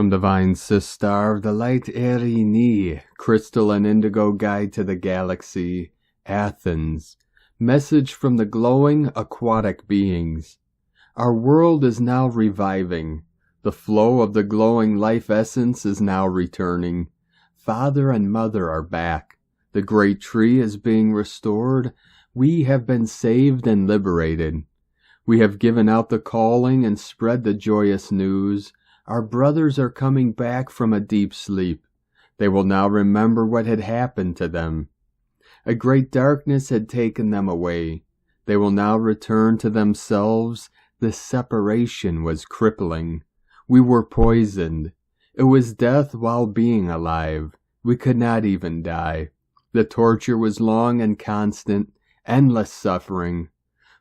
From Divine Sistar, the Light Erini, Crystal and Indigo Guide to the Galaxy, Athens. Message from the glowing aquatic beings. Our world is now reviving. The flow of the glowing life essence is now returning. Father and Mother are back. The great tree is being restored. We have been saved and liberated. We have given out the calling and spread the joyous news. Our brothers are coming back from a deep sleep. They will now remember what had happened to them. A great darkness had taken them away. They will now return to themselves. The separation was crippling. We were poisoned. It was death while being alive. We could not even die. The torture was long and constant, endless suffering.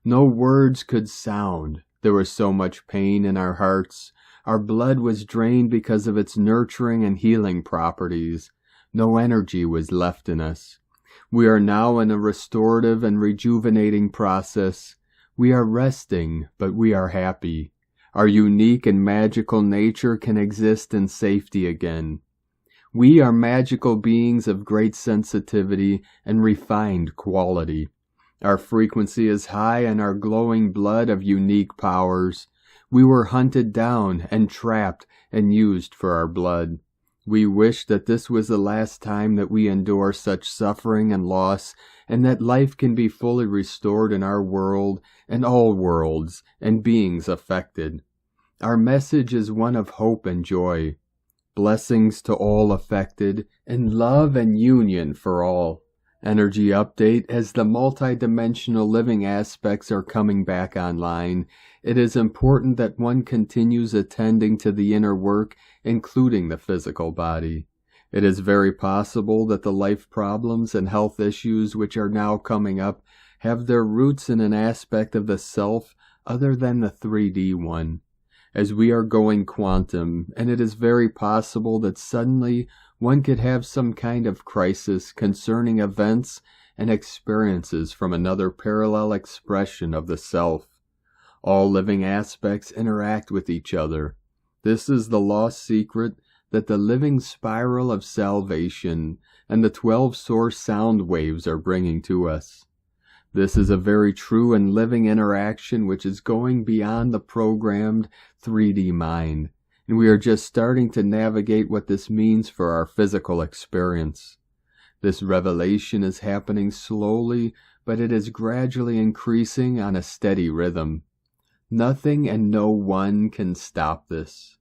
No words could sound. There was so much pain in our hearts. Our blood was drained because of its nurturing and healing properties. No energy was left in us. We are now in a restorative and rejuvenating process. We are resting, but we are happy. Our unique and magical nature can exist in safety again. We are magical beings of great sensitivity and refined quality. Our frequency is high and our glowing blood of unique powers. We were hunted down and trapped and used for our blood. We wish that this was the last time that we endure such suffering and loss, and that life can be fully restored in our world and all worlds and beings affected. Our message is one of hope and joy. Blessings to all affected, and love and union for all. Energy update. As the multidimensional living aspects are coming back online, it is important that one continues attending to the inner work, including the physical body. It is very possible that the life problems and health issues which are now coming up have their roots in an aspect of the self other than the 3D one. As we are going quantum, and it is very possible that suddenly one could have some kind of crisis concerning events and experiences from another parallel expression of the self. All living aspects interact with each other. This is the lost secret that the living spiral of salvation and the 12 source sound waves are bringing to us. This is a very true and living interaction which is going beyond the programmed 3D mind, and we are just starting to navigate what this means for our physical experience. This revelation is happening slowly, but it is gradually increasing on a steady rhythm. Nothing and no one can stop this.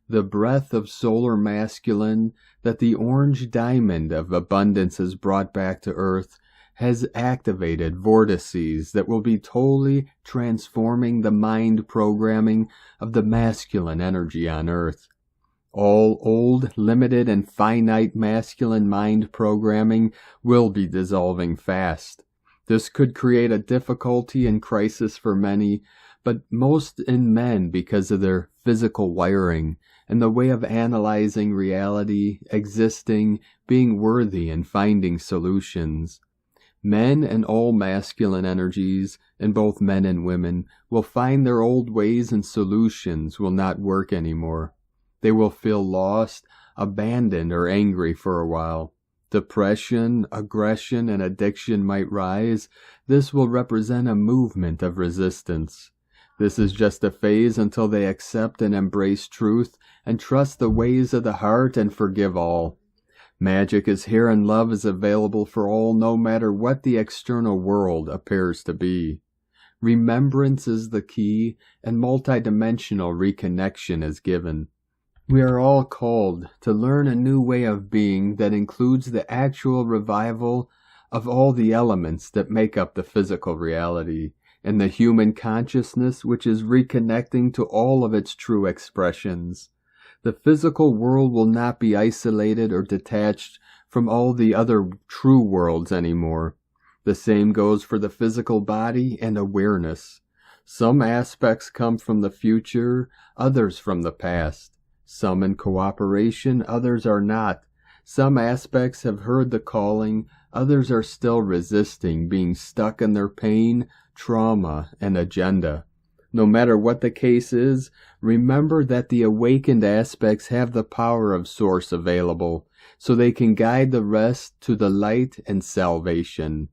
The breath of solar masculine that the orange diamond of abundance has brought back to earth has activated vortices that will be totally transforming the mind programming of the masculine energy on earth. All old, limited, and finite masculine mind programming will be dissolving fast. This could create a difficulty and crisis for many, but most in men because of their physical wiring and the way of analyzing reality, existing, being worthy, and finding solutions. Men and all masculine energies, and both men and women, will find their old ways and solutions will not work anymore. They will feel lost, abandoned, or angry for a while. Depression, aggression, and addiction might rise. This will represent a movement of resistance. This is just a phase until they accept and embrace truth and trust the ways of the heart and forgive all. Magic is here and love is available for all, no matter what the external world appears to be. Remembrance is the key, and multidimensional reconnection is given. We are all called to learn a new way of being that includes the actual revival of all the elements that make up the physical reality, and the human consciousness which is reconnecting to all of its true expressions. The physical world will not be isolated or detached from all the other true worlds anymore. The same goes for the physical body and awareness. Some aspects come from the future, others from the past. Some in cooperation, others are not. Some aspects have heard the calling, others are still resisting, being stuck in their pain, trauma, and agenda. No matter what the case is, remember that the awakened aspects have the power of Source available, so they can guide the rest to the light and salvation.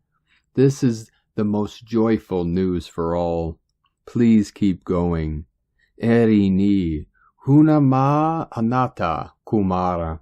This is the most joyful news for all. Please keep going. Eri ni, huna ma anata kumara.